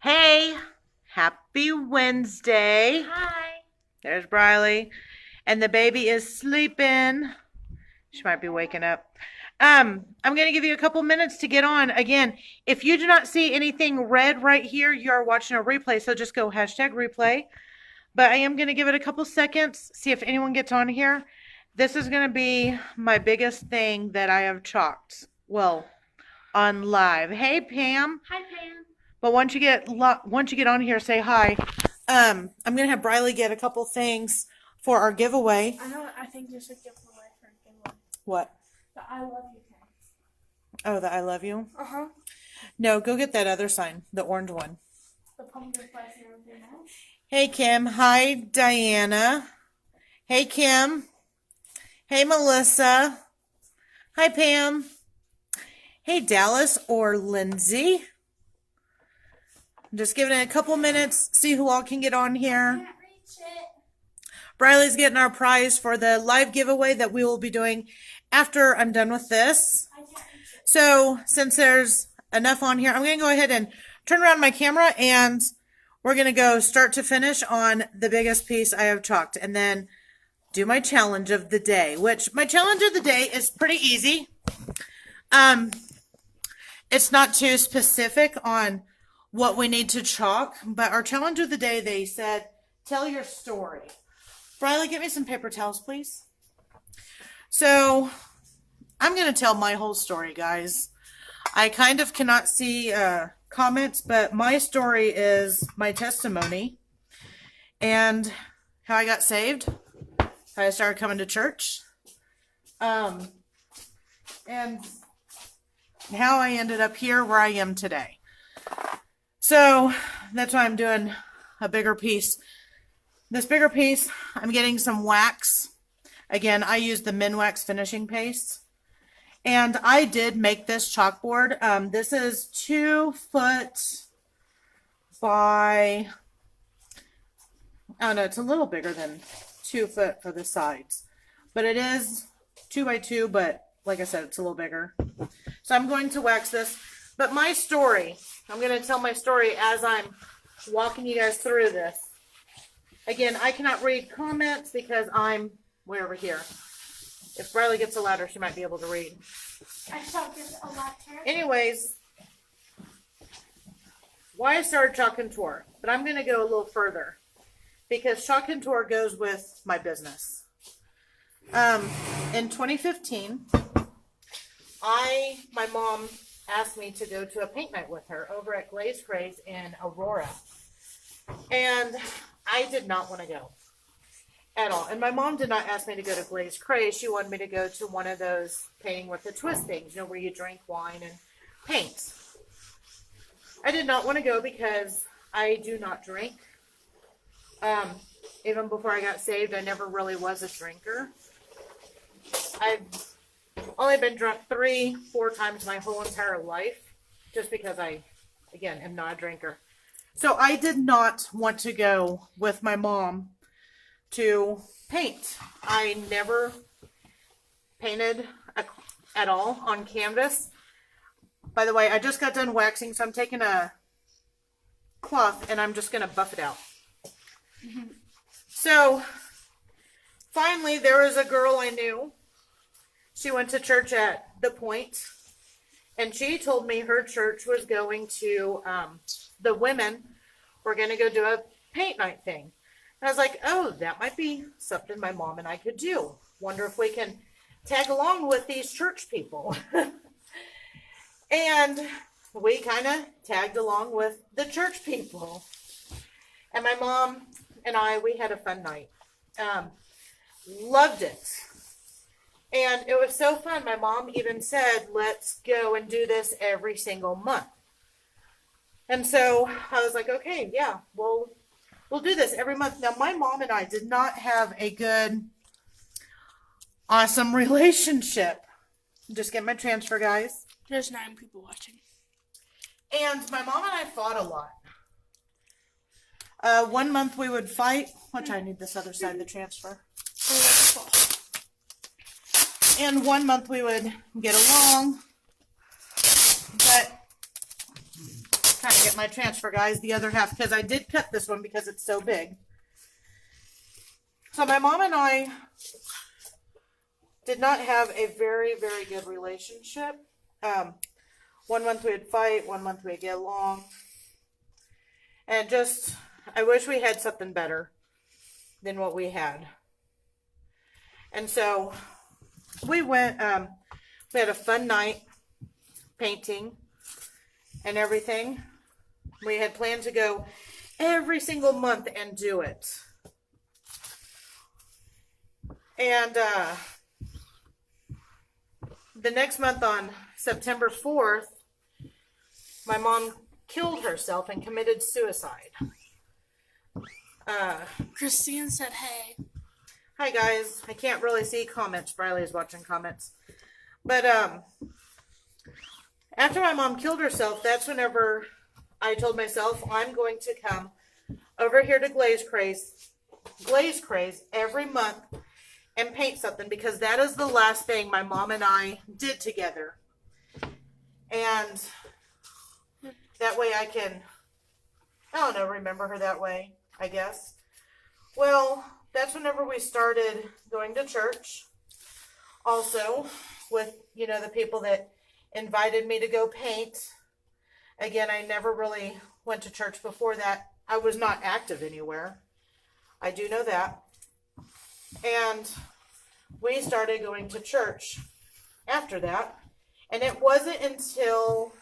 Hey, happy Wednesday. Hi. There's Briley. And the baby is sleeping. She might be waking up. I'm going to give you a couple minutes to get on. Again, if you do not see anything red right here, you are watching a replay. So just go #replay. But I am going to give it a couple seconds, see if anyone gets on here. This is going to be my biggest thing that I have chalked. Well, on live. Hey, Pam. Hi, Pam. But once you get on here, say hi. I'm gonna have Briley get a couple things for our giveaway. I know what I think you should give away for a giveaway. What? The I love you tags. Oh, the I love you? Uh-huh. No, go get that other sign, the orange one. The pumpkin spice and everything else. Hey, Kim. Hi, Diana. Hey, Kim. Hey, Melissa. Hi, Pam. Hey, Dallas or Lindsay. I'm just giving it a couple minutes, see who all can get on here. Can't reach it. Briley's getting our prize for the live giveaway that we will be doing after I'm done with this. I can't reach it. So since there's enough on here, I'm going to go ahead and turn around my camera and we're going to go start to finish on the biggest piece I have chalked and then do my challenge of the day, which my challenge of the day is pretty easy. It's not too specific on what we need to chalk, but our challenge of the day, they said, tell your story. Briley, get me some paper towels, please. So I'm going to tell my whole story, guys. I kind of cannot see comments, but my story is my testimony and how I got saved, how I started coming to church, and how I ended up here where I am today. So that's why I'm doing a bigger piece. This bigger piece, I'm getting some wax. Again, I use the Minwax finishing paste. And I did make this chalkboard. This is 2 foot by, I don't know, it's a little bigger than 2 foot for the sides. But it is 2 by 2, but like I said, it's a little bigger. So I'm going to wax this. But my story, I'm going to tell my story as I'm walking you guys through this. Again, I cannot read comments because I'm way over here. If Briley gets a ladder, she might be able to read. I shall get a ladder. Anyways, why I started Chalk Couture. But I'm going to go a little further because Chalk Couture goes with my business. In 2015, my mom asked me to go to a paint night with her over at Glaze Craze in Aurora. And I did not want to go at all. And my mom did not ask me to go to Glaze Craze. She wanted me to go to one of those painting with the twist things, where you drink wine and paint. I did not want to go because I do not drink. Even before I got saved, I never really was a drinker. I've only been drunk 3-4 times my whole entire life, just because I, again, am not a drinker. So I did not want to go with my mom to paint. I never painted at all on canvas. By the way, I just got done waxing, so I'm taking a cloth and I'm just going to buff it out. So finally, there was a girl I knew. She went to church at the Point, and she told me her church was going to, the women were going to go do a paint night thing. And I was like, oh, that might be something my mom and I could do. Wonder if we can tag along with these church people. And we kind of tagged along with the church people. And my mom and we had a fun night. Loved it. And it was so fun. My mom even said, let's go and do this every single month. And so I was like, okay, yeah, we'll do this every month. Now, my mom and I did not have a good, awesome relationship. Just get my transfer, guys. There's 9 people watching. And my mom and I fought a lot. One month we would fight. Watch, I need this other side of the transfer. And one month we would get along. But trying to get my transfer, guys, the other half, because I did cut this one because it's so big. So my mom and I did not have a very, very good relationship. 1 month we'd fight, 1 month we'd get along. And just, I wish we had something better than what we had. And so we went, we had a fun night painting and everything. We had planned to go every single month and do it. And the next month on September 4th, my mom killed herself and committed suicide. Christine said, hey. Hi guys, I can't really see comments. Briley's watching comments. But after my mom killed herself, that's whenever I told myself I'm going to come over here to Glaze Craze every month and paint something, because that is the last thing my mom and I did together. And that way I can, I don't know, remember her that way, I guess. Well, that's whenever we started going to church. Also, with, you know, the people that invited me to go paint. Again, I never really went to church before that. I was not active anywhere. I do know that. And we started going to church after that. And it wasn't until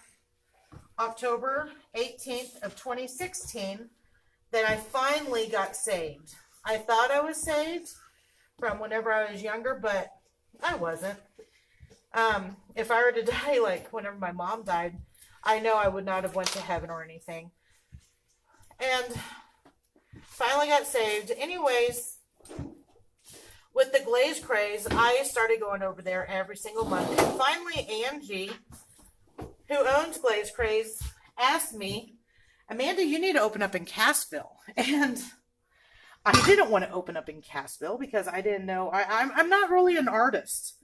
October 18th of 2016 that I finally got saved. I thought I was saved from whenever I was younger, but I wasn't. If I were to die like whenever my mom died, I know I would not have went to heaven or anything. And finally got saved. Anyways, with the Glaze Craze, I started going over there every single month. And finally, Angie, who owns Glaze Craze, asked me, Amanda, you need to open up in Cassville. And I didn't want to open up in Cassville because I didn't know. I'm not really an artist.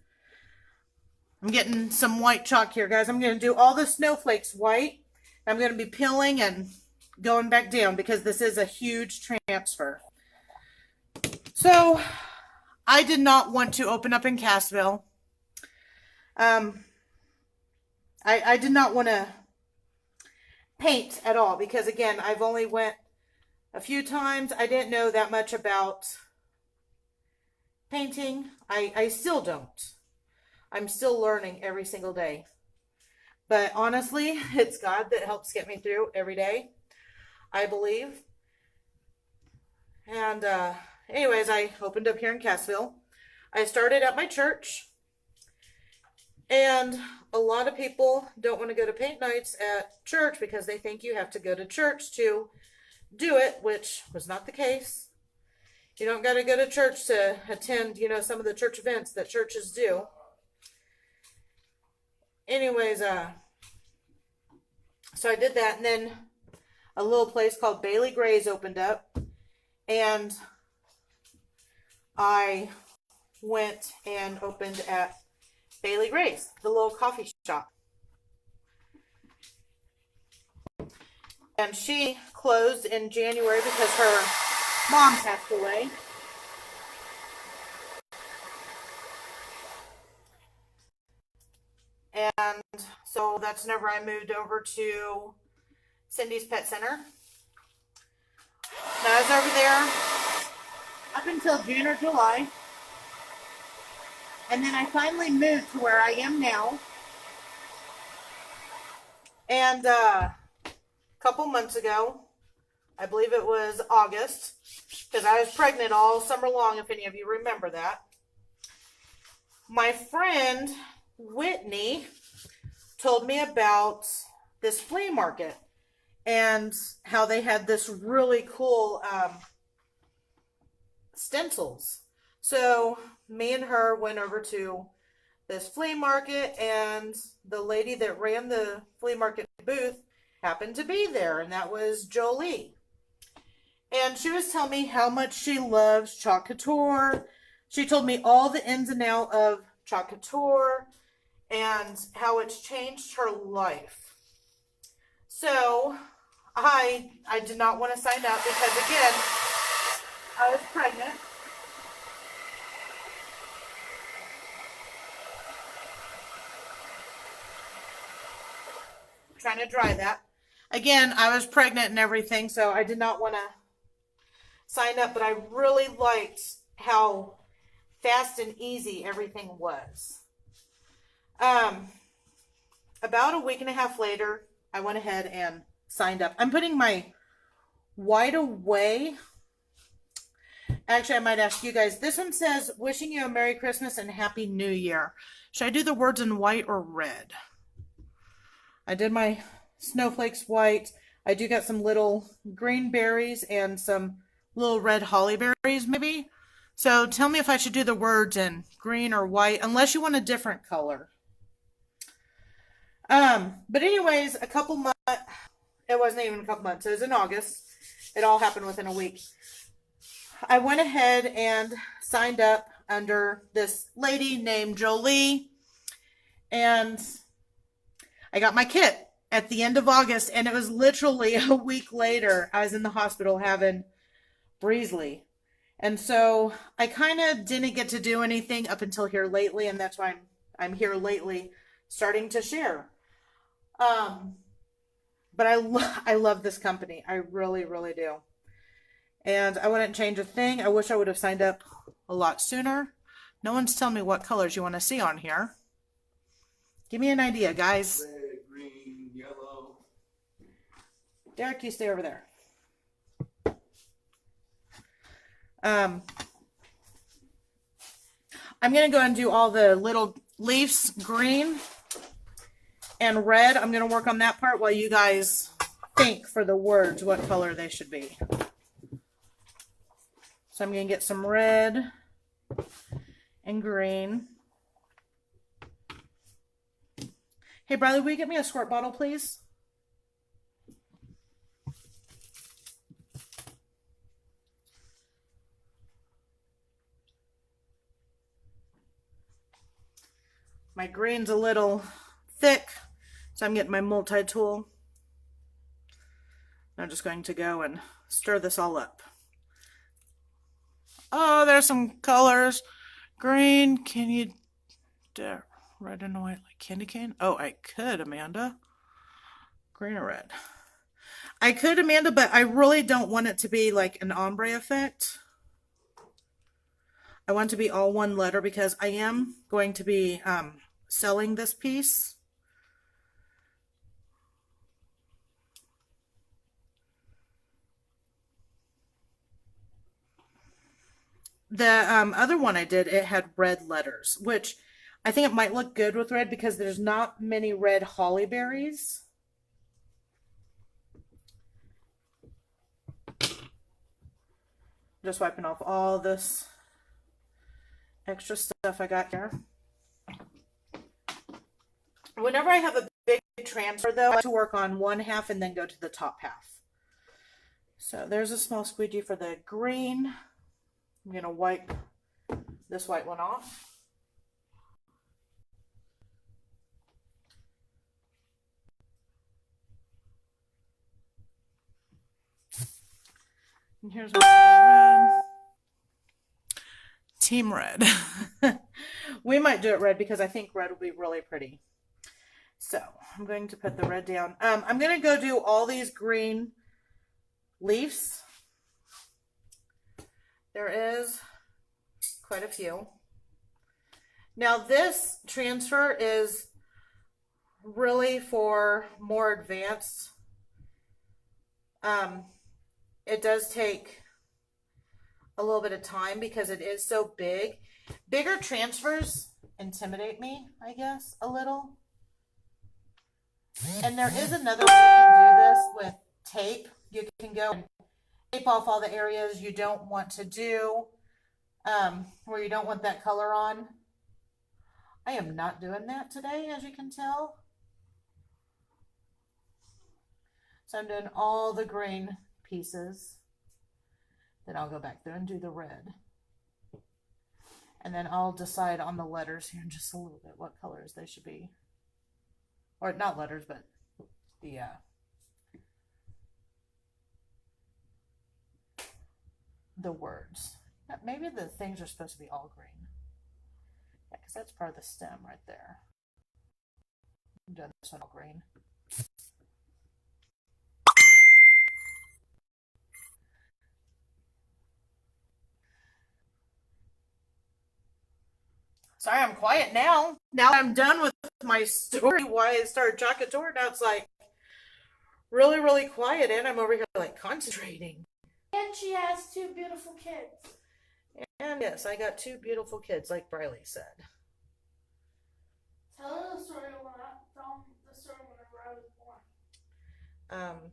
I'm getting some white chalk here, guys. I'm going to do all the snowflakes white. I'm going to be peeling and going back down because this is a huge transfer. So I did not want to open up in Cassville. I did not want to paint at all because, again, I've only went a few times. I didn't know that much about painting. I still don't. I'm still learning every single day. But honestly, it's God that helps get me through every day, I believe. And anyways, I opened up here in Cassville. I started at my church. And a lot of people don't want to go to paint nights at church because they think you have to go to church to do it, which was not the case. You don't got to go to church to attend, you know, some of the church events that churches do. Anyways, so I did that, and then a little place called Bailey Gray's opened up, and I went and opened at Bailey Gray's, the little coffee shop. And she closed in January because her mom passed away. And so that's whenever I moved over to Cindy's Pet Center. And I was over there up until June or July. And then I finally moved to where I am now. And a couple months ago, I believe it was August, because I was pregnant all summer long, if any of you remember that. My friend Whitney told me about this flea market and how they had this really cool stencils. So me and her went over to this flea market, and the lady that ran the flea market booth happened to be there, and that was Jolie. And she was telling me how much she loves Chalk Couture. She told me all the ins and outs of Chalk Couture and how it's changed her life. So I did not want to sign up because again, I was pregnant. Trying to dry that. Again, I was pregnant and everything, so I did not want to sign up, but I really liked how fast and easy everything was. About a week and a half later, I went ahead and signed up. I'm putting my white away. Actually, I might ask you guys. This one says, wishing you a Merry Christmas and Happy New Year. Should I do the words in white or red? I did my snowflakes white. I do got some little green berries and some little red holly berries, maybe. So tell me if I should do the words in green or white, unless you want a different color. But anyways, a couple months, it wasn't even a couple months, it was in August. It all happened within a week. I went ahead and signed up under this lady named Jolie, and I got my kit at the end of August, and it was literally a week later, I was in the hospital having Breezley. And so I kind of didn't get to do anything up until here lately, and that's why I'm here lately starting to share. But I love this company. I really, really do. And I wouldn't change a thing. I wish I would have signed up a lot sooner. No one's telling me what colors you want to see on here. Give me an idea, guys. Red, green, yellow. Derek, you stay over there. I'm going to go and do all the little leaves green and red. I'm going to work on that part while you guys think for the words what color they should be. So I'm going to get some red and green. Hey, Bradley, will you get me a squirt bottle, please? My green's a little thick, so I'm getting my multi-tool. I'm just going to go and stir this all up. Oh, there's some colors. Green, can you... Red and white like candy cane? Oh, I could, Amanda. Green or red? I could, Amanda, but I really don't want it to be like an ombre effect. I want it to be all one letter because I am going to be selling this piece. The other one I did, it had red letters, which I think it might look good with red because there's not many red holly berries. Just wiping off all this extra stuff I got here. Whenever I have a big transfer, though, I like to work on one half and then go to the top half. So there's a small squeegee for the green. I'm going to wipe this white one off. And here's my red. Team red. We might do it red because I think red will be really pretty. So I'm going to put the red down. I'm going to go do all these green leaves. There is quite a few. Now this transfer is really for more advanced. It does take a little bit of time because it is so big. Bigger transfers intimidate me, I guess, a little. And there is another way you can do this with tape. You can go and tape off all the areas you don't want to do, where you don't want that color on. I am not doing that today, as you can tell. So I'm doing all the green pieces. Then I'll go back there and do the red. And then I'll decide on the letters here in just a little bit what colors they should be. Or not letters, but the the words. Maybe the things are supposed to be all green. Yeah, because that's part of the stem right there. I'm doing this one all green. Sorry, I'm quiet now. Now I'm done with my story why I started Chalk Couture. Now it's like really, really quiet, and I'm over here like concentrating. And she has two beautiful kids. And yes, I got two beautiful kids, like Briley said. Tell her the story from the story whenever I was born.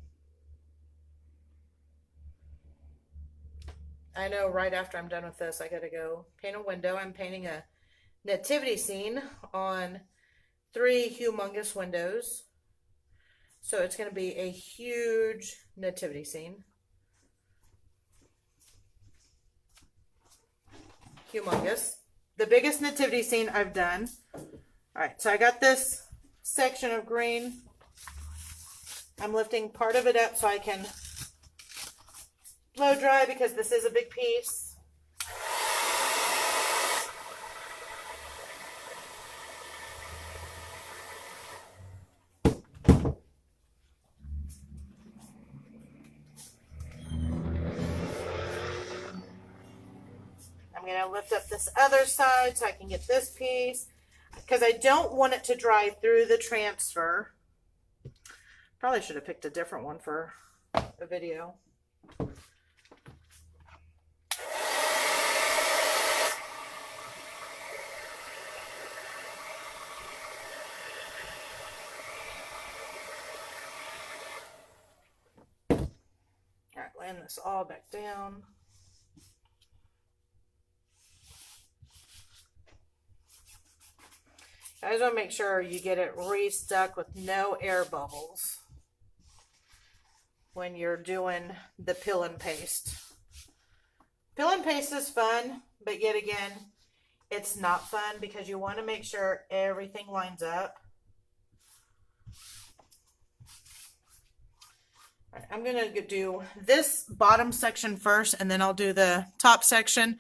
I know right after I'm done with this, I gotta go paint a window. I'm painting a nativity scene on 3 humongous windows. So it's gonna be a huge nativity scene. Humongous. The biggest nativity scene I've done. All right, so I got this section of green. I'm lifting part of it up so I can blow dry because this is a big piece. I'm going to lift up this other side so I can get this piece because I don't want it to dry through the transfer. Probably should have picked a different one for a video. All right, laying this all back down. I just want to make sure you get it restuck with no air bubbles when you're doing the peel and paste. Peel and paste is fun, but yet again, it's not fun because you want to make sure everything lines up. All right, I'm going to do this bottom section first, and then I'll do the top section.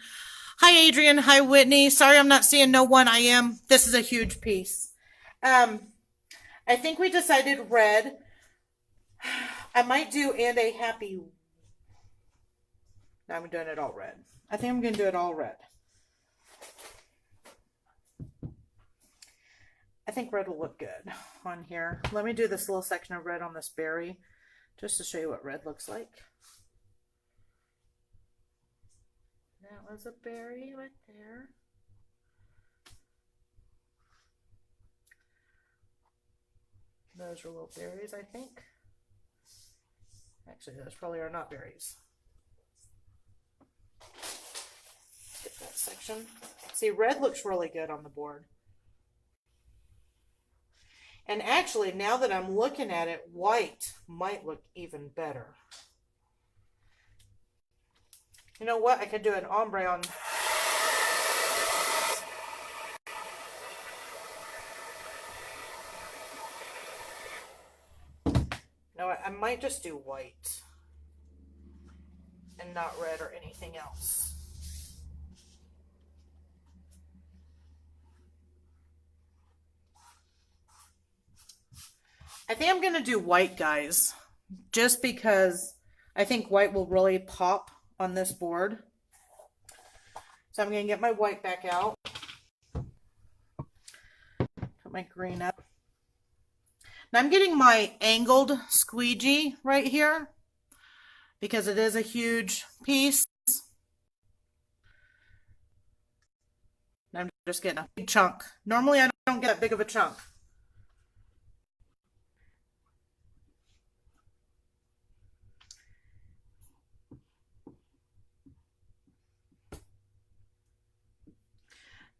Hi, Adrian. Hi, Whitney. Sorry I'm not seeing no one. I am. This is a huge piece. I think we decided red. I might do and a happy. No, I'm doing it all red. I think I'm going to do it all red. I think red will look good on here. Let me do this little section of red on this berry just to show you what red looks like. That was a berry right there. Those are little berries, I think. Actually, those probably are not berries. Get that section. See, red looks really good on the board. And actually, now that I'm looking at it, white might look even better. You know what? I could do an ombre on. No, I might just do white and not red or anything else. I think I'm going to do white, guys, just because I think white will really pop on this board. So I'm going to get my white back out. Put my green up. Now I'm getting my angled squeegee right here because it is a huge piece. And I'm just getting a big chunk. Normally I don't get that big of a chunk.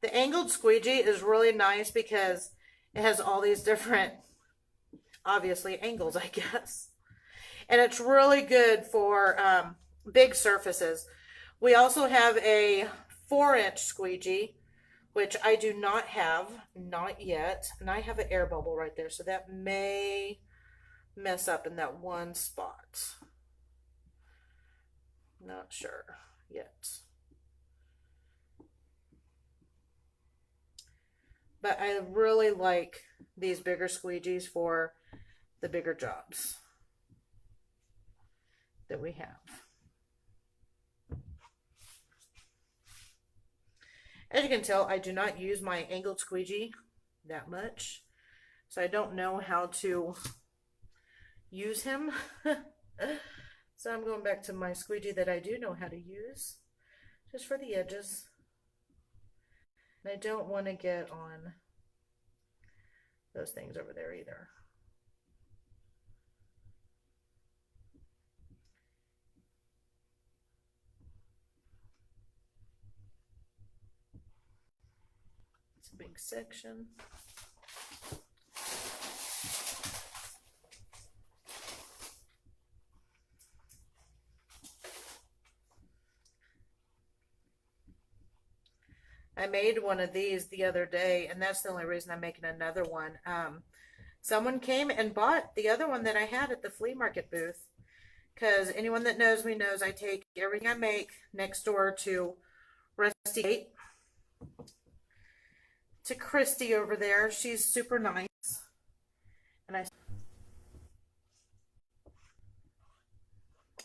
The angled squeegee is really nice because it has all these different, obviously, angles, I guess. And it's really good for big surfaces. We also have a 4-inch squeegee, which I do not have, not yet. And I have an air bubble right there, so that may mess up in that one spot. Not sure. yet. But I really like these bigger squeegees for the bigger jobs that we have. As you can tell, I do not use my angled squeegee that much, so I don't know how to use him. So I'm going back to my squeegee that I do know how to use, just for the edges. And I don't want to get on those things over there either. It's a big section. I made one of these the other day, and that's the only reason I'm making another one. Someone came and bought the other one that I had at the flea market booth, because anyone that knows me knows I take everything I make next door to Rusty Gate, to Christy over there. She's super nice, and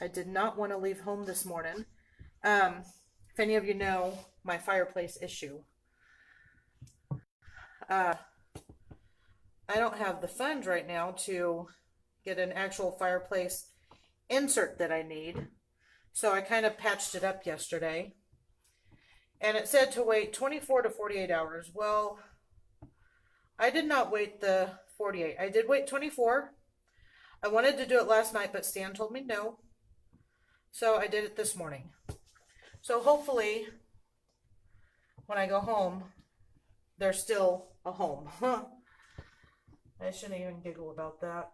I did not want to leave home this morning. If any of you know my fireplace issue, I don't have the funds right now to get an actual fireplace insert that I need. So I kind of patched it up yesterday. And it said to wait 24 to 48 hours. Well, I did not wait the 48. I did wait 24. I wanted to do it last night, but Stan told me no. So I did it this morning. So hopefully, when I go home, there's still a home. I shouldn't even giggle about that.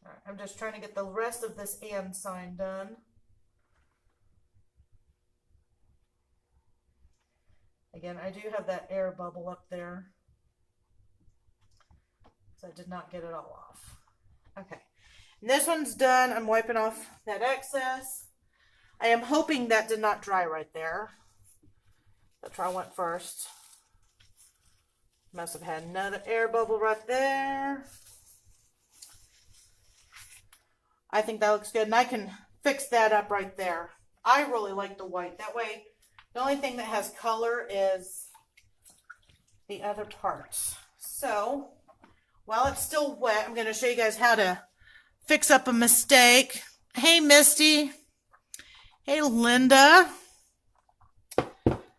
All right, I'm just trying to get the rest of this and sign done. Again, I do have that air bubble up there, so I did not get it all off. Okay, and this one's done. I'm wiping off that excess. I am hoping that did not dry right there. That's where I went first. Must have had another air bubble right there. I think that looks good, and I can fix that up right there. I really like the white. That way, the only thing that has color is the other parts. So, while it's still wet, I'm going to show you guys how to fix up a mistake. Hey, Misty. Hey, Linda.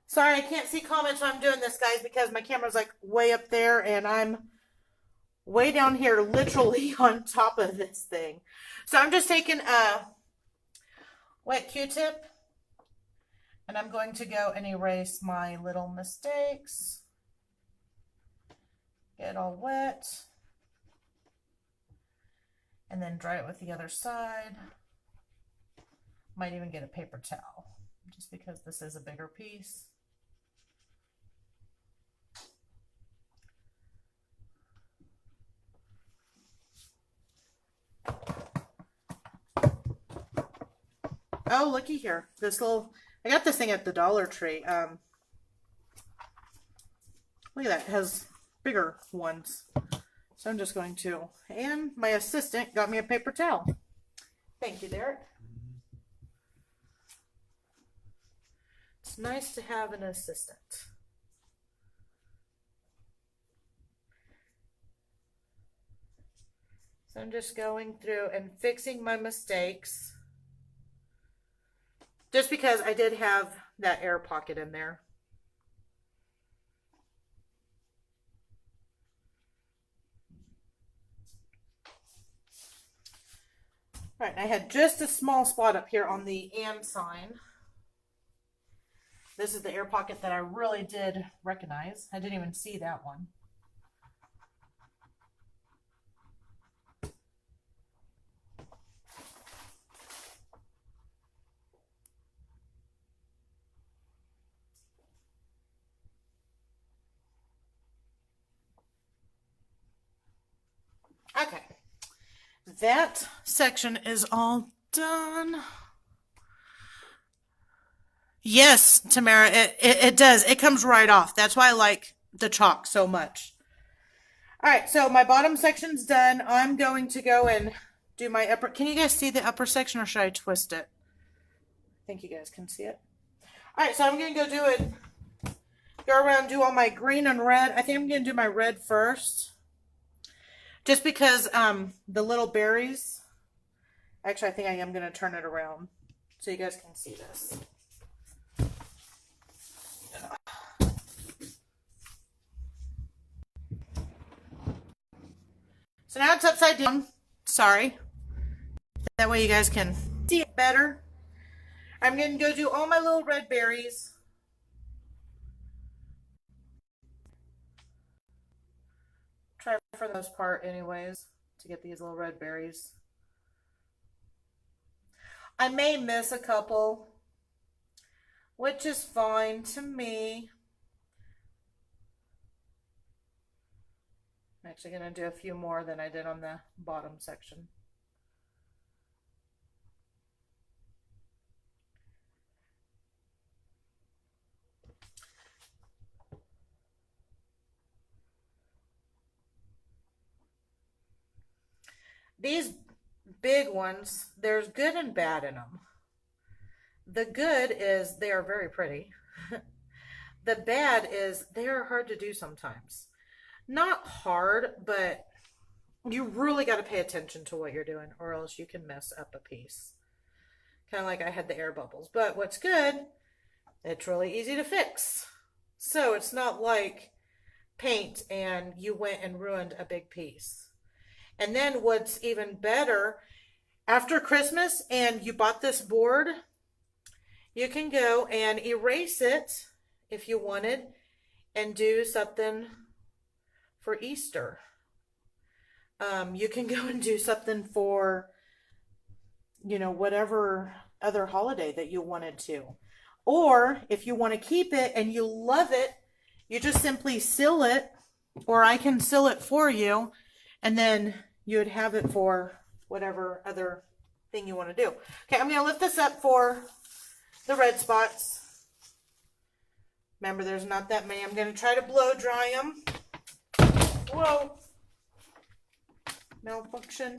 Sorry, I can't see comments when I'm doing this, guys, because my camera's like way up there and I'm way down here, literally on top of this thing. So I'm just taking a wet Q-tip and I'm going to go and erase my little mistakes. Get it all wet. And then dry it with the other side. Might even get a paper towel, just because this is a bigger piece. Oh, looky here. This little, I got this thing at the Dollar Tree. Look at that, it has bigger ones. So I'm just going to, and my assistant got me a paper towel. Thank you, Derek. It's nice to have an assistant. So I'm just going through and fixing my mistakes. Just because I did have that air pocket in there. All right, I had just a small spot up here on the and sign. This is the air pocket that I really did recognize. I didn't even see that one. that section is all done. Yes, Tamara, it does. It comes right off. That's why I like the chalk so much. All right, so my bottom section's done. I'm going to go and do my upper. Can you guys see the upper section, or should I twist it? I think you guys can see it. All right, so I'm going to go do it. Go around, do all my green and red. I think I'm going to do my red first. Just because the little berries. Actually, I think I am going to turn it around so you guys can see this. So now it's upside down. Sorry. That way you guys can see it better. I'm going to go do all my little red berries. Try for the most part anyways to get these little red berries. I may miss a couple, which is fine to me. I'm actually going to do a few more than I did on the bottom section. These big ones, there's good and bad in them. The good is they are very pretty. The bad is they are hard to do sometimes. Not hard, but you really got to pay attention to what you're doing, or else you can mess up a piece. Kind of like I had the air bubbles. But what's good, it's really easy to fix. So it's not like paint and you went and ruined a big piece. And then what's even better, after Christmas and you bought this board, you can go and erase it if you wanted and do something for Easter. You can go and do something for, you know, whatever other holiday that you wanted to. Or if you want to keep it and you love it, you just simply seal it, or I can seal it for you, and then you would have it for whatever other thing you want to do. Okay, I'm going to lift this up for the red spots. Remember, there's not that many. I'm going to try to blow dry them. Whoa. Malfunction.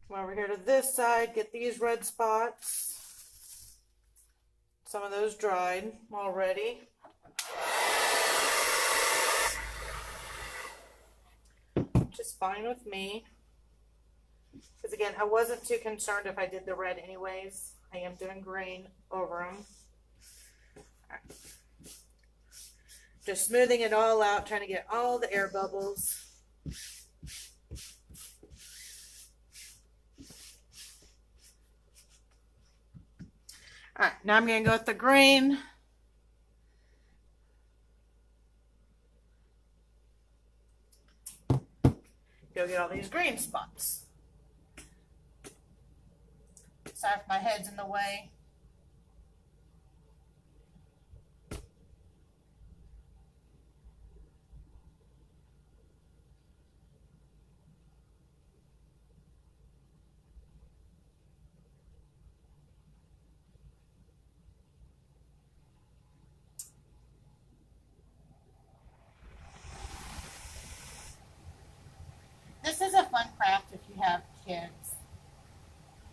Come over here to this side, get these red spots. Some of those dried already. Which is fine with me. Because again, I wasn't too concerned if I did the red anyways. I am doing green over them. Right. Just smoothing it all out, trying to get all the air bubbles. All right, now I'm going to go with the green. Go get all these green spots. Sorry if my head's in the way. This is a fun craft if you have kids.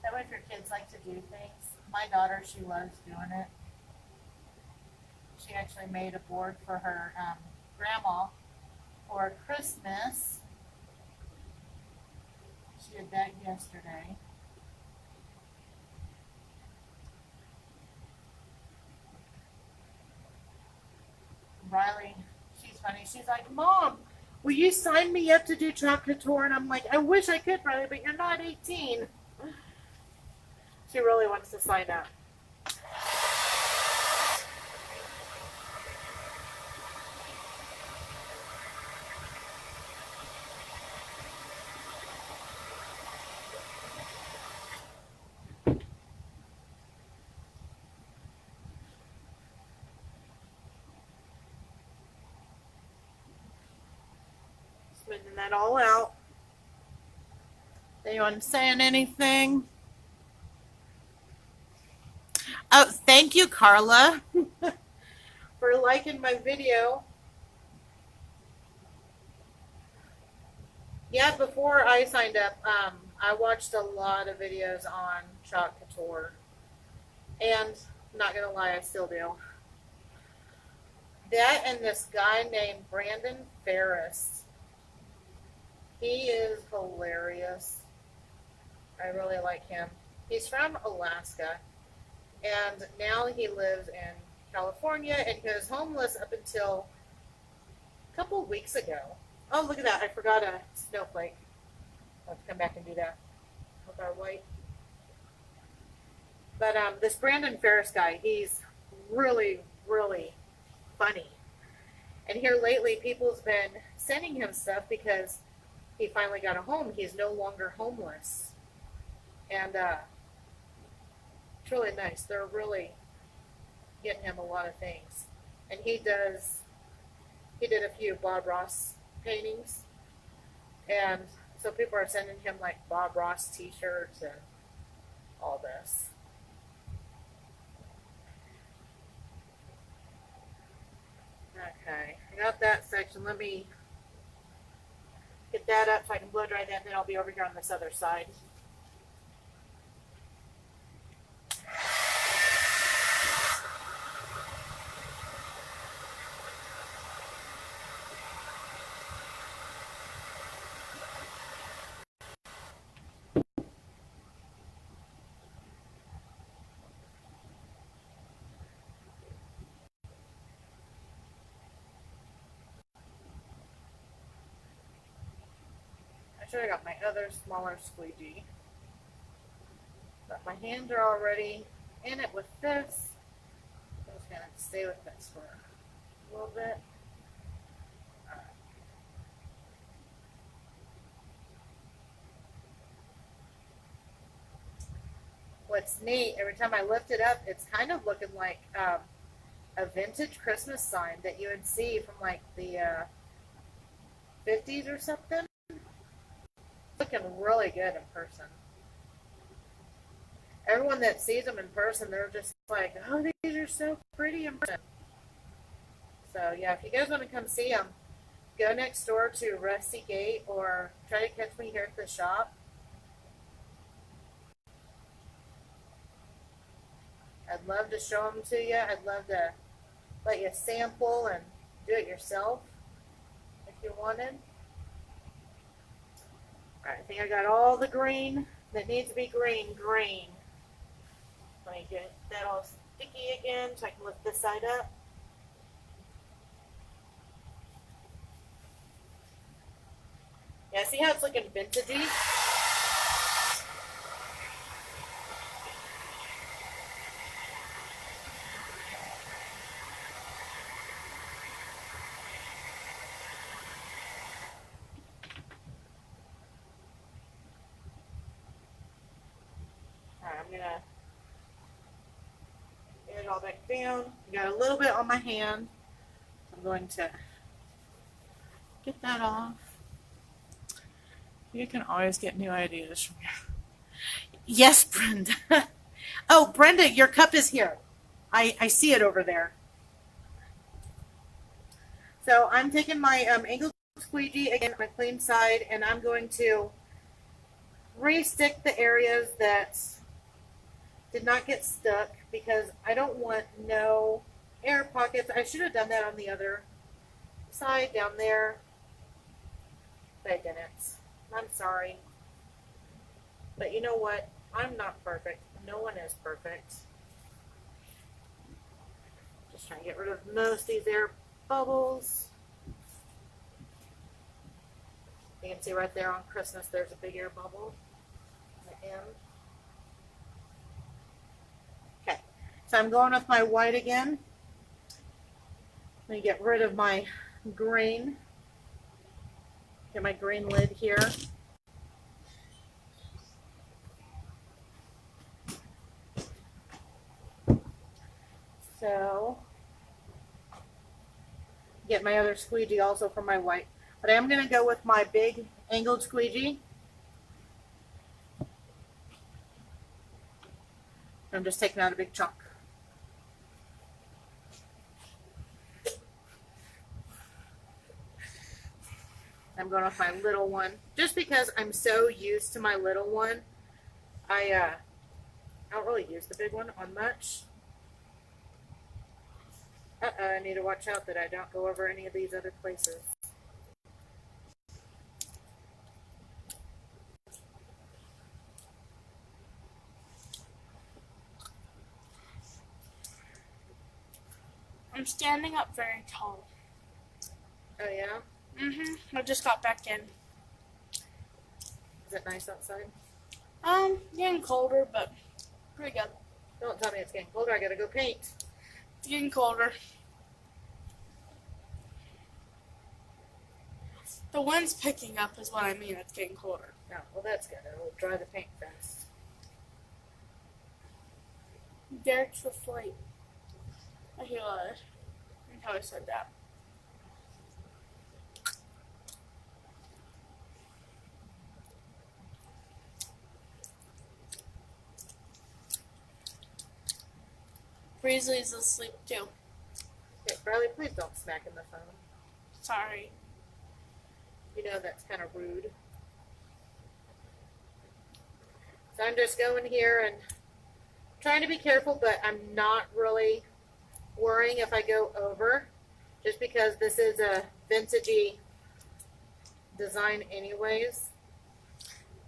That way if your kids like to do things. My daughter, she loves doing it. She actually made a board for her grandma for Christmas. She did that yesterday. Riley, she's funny. She's like, Mom, will you sign me up to do To Chalk Couture? And I'm like, I wish I could, Riley, but you're not 18. She really wants to sign up. Blending that all out. Anyone saying anything? Oh, thank you, Carla, for liking my video. Yeah, before I signed up, I watched a lot of videos on Chalk Couture. And, not gonna lie, I still do. That and this guy named Brandon Ferris. He is hilarious. I really like him. He's from Alaska, and now he lives in California, and he was homeless up until a couple of weeks ago. Oh, look at that. I forgot a snowflake. I'll have to come back and do that with our white. But this Brandon Ferris guy, he's really, really funny. And here lately, people's been sending him stuff because he finally got a home. He's no longer homeless. And it's really nice. They're really getting him a lot of things. And he did a few Bob Ross paintings. And so people are sending him like Bob Ross t-shirts and all this. Okay, I got that section. Let me get that up so I can blow dry that, and then I'll be over here on this other side. I should have got my other smaller squeegee. But my hands are already in it with this. I'm just going to stay with this for a little bit. Alright. What's neat, every time I lift it up, it's kind of looking like a vintage Christmas sign that you would see from like the 50s or something. Looking really good in person. Everyone that sees them in person, they're just like, oh, these are so pretty in person. So, yeah, if you guys want to come see them, go next door to Rusty Gate or try to catch me here at the shop. I'd love to show them to you. I'd love to let you sample and do it yourself if you wanted. Alright, I think I got all the green that needs to be green. Let me get that all sticky again so I can lift this side up. Yeah, see how it's looking vintagey? Alright, I'm gonna get it all back down. I got a little bit on my hand. I'm going to get that off. You can always get new ideas from here. Yes, Brenda. Oh, Brenda, your cup is here. I see it over there. So I'm taking my angled squeegee, again, my clean side, and I'm going to re-stick the areas that did not get stuck because I don't want no air pockets. I should have done that on the other side down there, but I didn't. I'm sorry. But you know what? I'm not perfect. No one is perfect. Just trying to get rid of most of these air bubbles. You can see right there on Christmas there's a big air bubble at the end. Okay, so I'm going with my white again. Let me get rid of my green. Get my green lid here. So, get my other squeegee also for my white. But I am going to go with my big angled squeegee. I'm just taking out a big chunk. I'm going with my little one. Just because I'm so used to my little one, I don't really use the big one on much. I need to watch out that I don't go over any of these other places. I'm standing up very tall. Oh yeah? I just got back in. Is it nice outside? Getting colder, but pretty good. Don't tell me it's getting colder. I gotta go paint. It's getting colder. The wind's picking up is what I mean. It's getting colder. Oh, well that's good. It'll dry the paint fast. Derek's asleep. He was. Until I said that. Breezy's asleep too. Okay, Riley, please don't smack in the phone. Sorry. You know that's kind of rude. So I'm just going here and trying to be careful, but I'm not really worrying if I go over, just because this is a vintagey design anyways.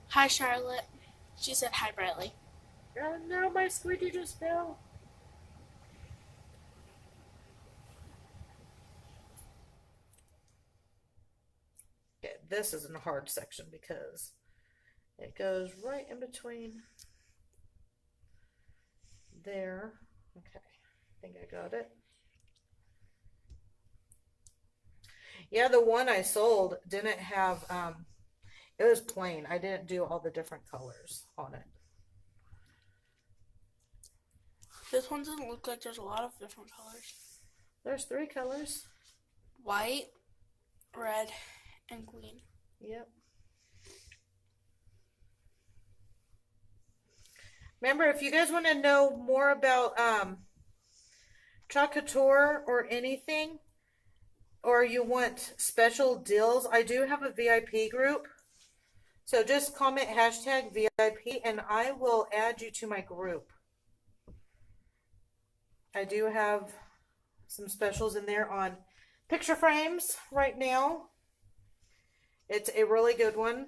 Hi, Charlotte. She said hi, Bradley. Oh no, my squeegee just fell. Okay, this is a hard section because it goes right in between there. Okay, I think I got it. Yeah, the one I sold didn't have, it was plain. I didn't do all the different colors on it. This one doesn't look like there's a lot of different colors. There's 3 colors. White, red, and green. Yep. Remember, if you guys want to know more about To Chalk Couture or anything, or you want special deals, I do have a VIP group. So just comment hashtag VIP and I will add you to my group. I do have some specials in there on picture frames right now. It's a really good one.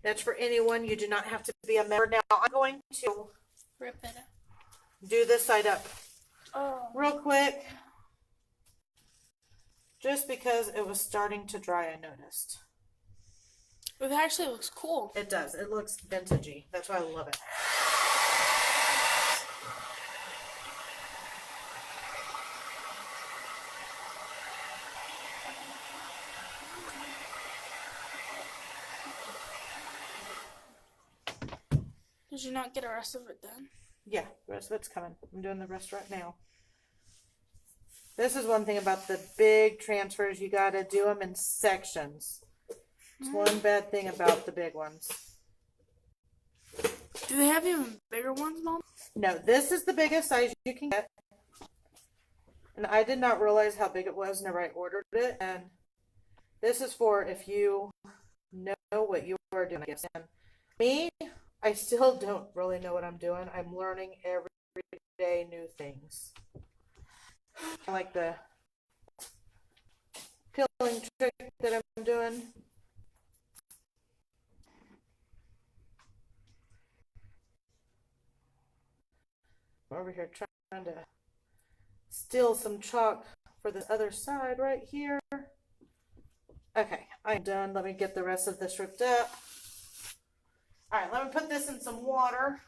That's for anyone. You do not have to be a member. Now I'm going to Rip it up. do this side up real quick. Just because it was starting to dry, I noticed. It actually looks cool. It does. It looks vintagey. That's why I love it. Did you not get the rest of it done? Yeah, the rest of it's coming. I'm doing the rest right now. This is one thing about the big transfers. You got to do them in sections. It's one bad thing about the big ones. Do they have even bigger ones, Mom? No, this is the biggest size you can get. And I did not realize how big it was whenever I ordered it. And this is for if you know what you are doing, I guess. And me, I still don't really know what I'm doing. I'm learning every day new things. I like the peeling trick that I'm doing. I'm over here trying to steal some chalk for the other side right here. Okay, I'm done. Let me get the rest of this ripped up. All right, let me put this in some water.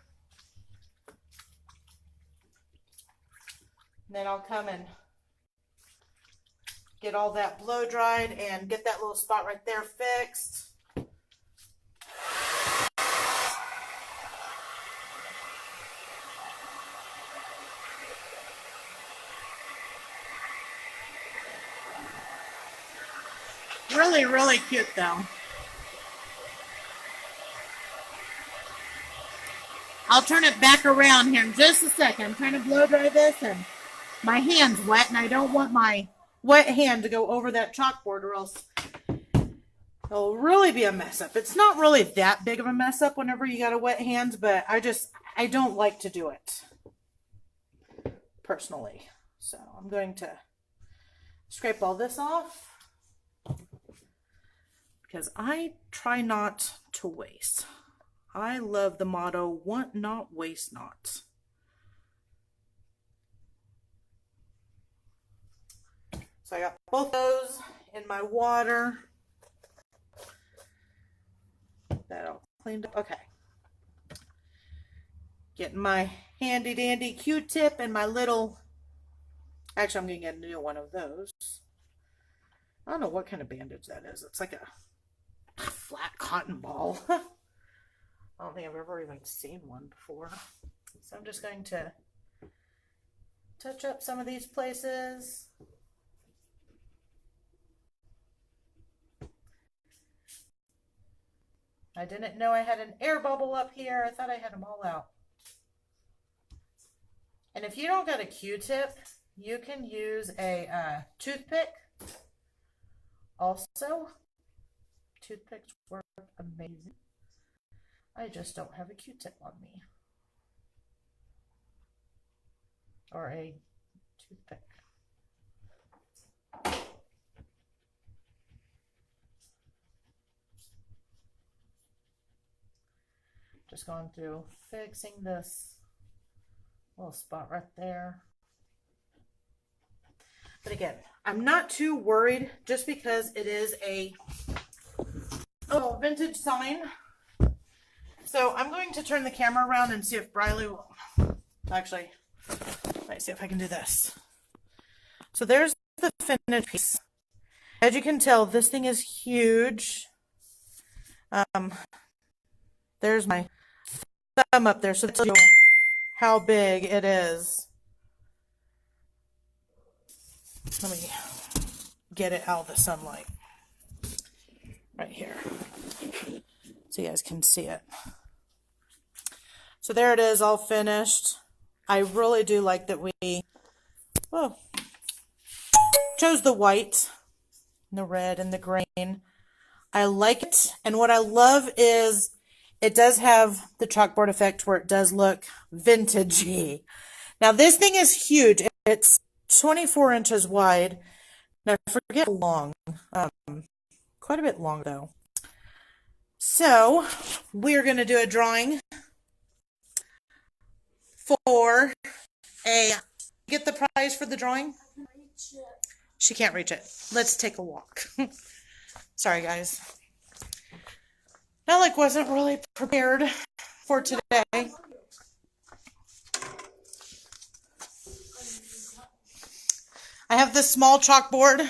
And then I'll come and get all that blow dried and get that little spot right there fixed. really, really cute though. I'll turn it back around here in just a second. I'm trying to blow dry this and my hand's wet and I don't want my wet hand to go over that chalkboard or else it'll really be a mess up. It's not really that big of a mess up whenever you got a wet hand, but I don't like to do it personally. So I'm going to scrape all this off because I try not to waste. I love the motto, want not, waste not. So I got both those in my water. That all cleaned up. Okay. Getting my handy dandy Q-tip and my little, actually I'm going to get a new one of those. I don't know what kind of bandage that is. It's like a flat cotton ball. I don't think I've ever even seen one before. So I'm just going to touch up some of these places. I didn't know I had an air bubble up here. I thought I had them all out. And if you don't got a Q-tip, you can use a toothpick. Also, toothpicks work amazing. I just don't have a Q-tip on me. Or a toothpick. Just going through fixing this little spot right there. But again, I'm not too worried just because it is a vintage sign. So I'm going to turn the camera around and see if Briley will. Actually, let's see if I can do this. So there's the finished piece. As you can tell, this thing is huge. There's my thumb up there, so that tells you how big it is. Let me get it out of the sunlight. Right here. So you guys can see it. So there it is, all finished. I really do like that we chose the white, the red, and the green. I like it. And what I love is it does have the chalkboard effect where it does look vintagey. Now this thing is huge. It's 24 inches wide. Now I forget how long. Quite a bit long though. So we're going to do a drawing for get the prize for the drawing. She can't reach it. Let's take a walk. Sorry guys. Alec wasn't really prepared for today. I have this small chalkboard.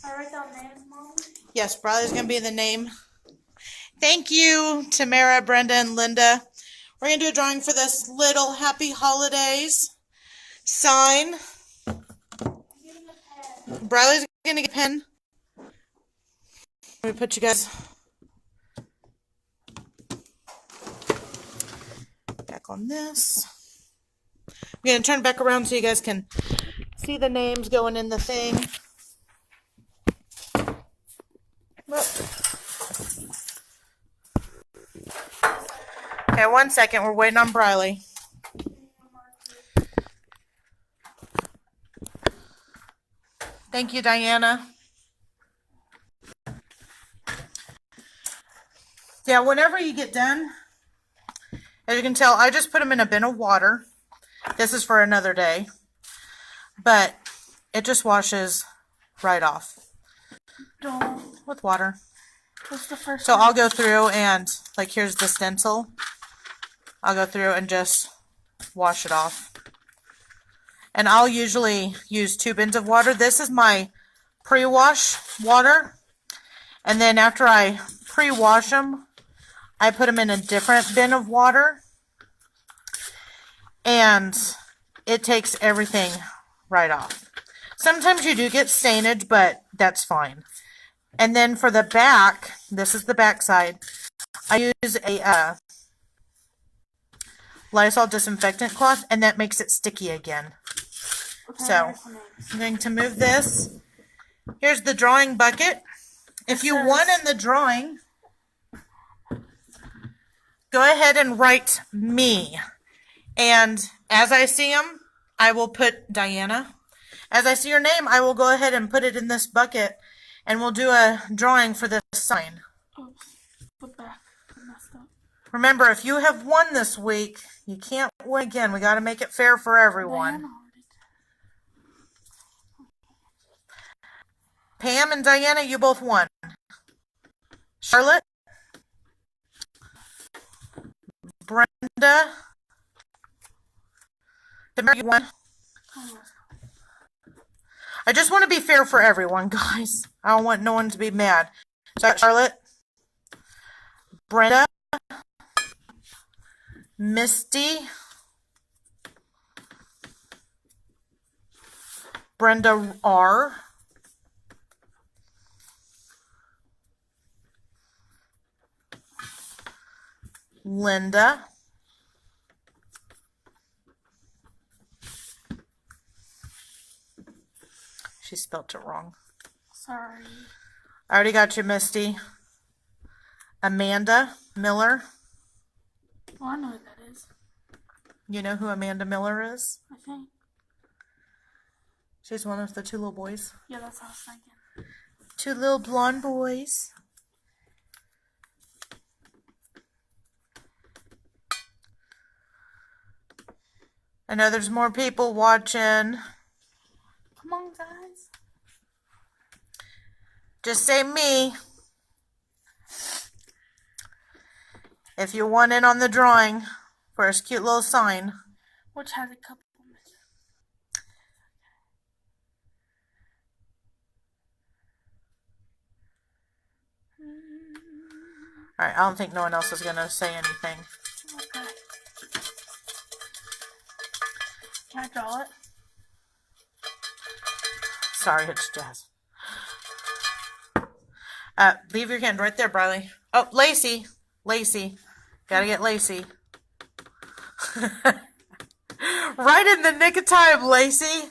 I write down names, Mom? Yes, Briley's going to be the name. Thank you, Tamara, Brenda, and Linda. We're going to do a drawing for this little Happy Holidays sign. Briley's going to get a pen. Let me put you guys back on this. I'm going to turn it back around so you guys can see the names going in the thing. Okay, 1 second. We're waiting on Briley. Thank you, Diana. Yeah, whenever you get done, as you can tell, I just put them in a bin of water. This is for another day. But it just washes right off. With water. What's the first So one? I'll go through and, like, here's the stencil. I'll go through and just wash it off. And I'll usually use 2 bins of water. This is my pre-wash water. And then after I pre-wash them, I put them in a different bin of water. And it takes everything right off. Sometimes you do get stainage, but that's fine. And then for the back, this is the back side, I use a Lysol disinfectant cloth, and that makes it sticky again. Okay, So I'm going to move this. Here's the drawing bucket. If you want in the drawing, go ahead and write me. And as I see them, I will put Diana. As I see your name, I will go ahead and put it in this bucket, and we'll do a drawing for this sign. Oops, flip back. I messed up. Remember, if you have won this week, you can't win again. We got to make it fair for everyone. Pam and Diana, you both won. Charlotte, Brenda, you won. I just want to be fair for everyone, guys. I don't want no one to be mad. So Charlotte, Brenda, Misty, Brenda R, Linda, she spelled it wrong. Sorry. I already got you, Misty. Amanda Miller. Oh, I know what that is. You know who Amanda Miller is? I think. She's one of the two little boys. Yeah, that's what I was thinking. Two little blonde boys. I know there's more people watching. Come on, guys. Just say me. If you want in on the drawing for his cute little sign. Which has a couple missing. Alright, I don't think no one else is going to say anything. Okay. Can I draw it? Sorry, it's Jazz. Leave your hand right there, Briley. Oh, Lacey. Lacey. Gotta get Lacey. Right in the nick of time, Lacey.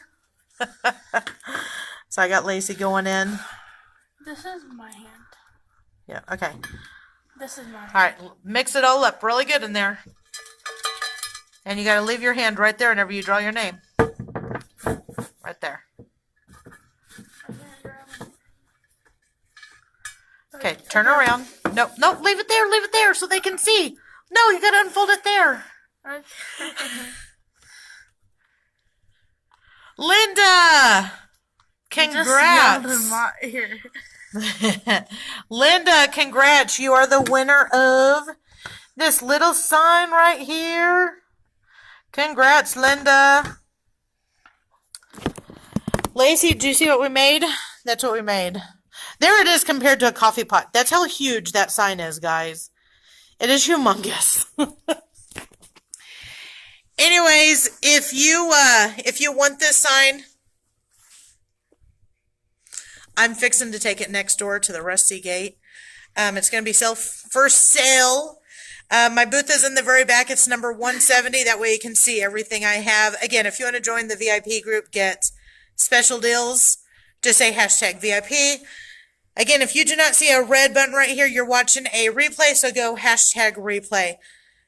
So I got Lacey going in. This is my hand. Yeah, okay. This is my hand. Alright, mix it all up really good in there. And you gotta leave your hand right there whenever you draw your name. Right there. Okay, turn around. Nope, nope, leave it there so they can see. No, you gotta unfold it there. Linda! Congrats! Just yelled in my ear. Linda, congrats. You are the winner of this little sign right here. Congrats, Linda. Lacey, do you see what we made? That's what we made. There it is compared to a coffee pot. That's how huge that sign is, guys. It is humongous. Anyways, if you want this sign, I'm fixing to take it next door to the Rusty Gate. It's going to be for sale. My booth is in the very back. It's number 170. That way you can see everything I have. Again, if you want to join the VIP group, get special deals, just say hashtag VIP. Again, if you do not see a red button right here, you're watching a replay, so go hashtag replay.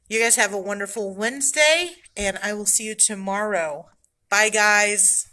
You guys have a wonderful Wednesday, and I will see you tomorrow. Bye, guys.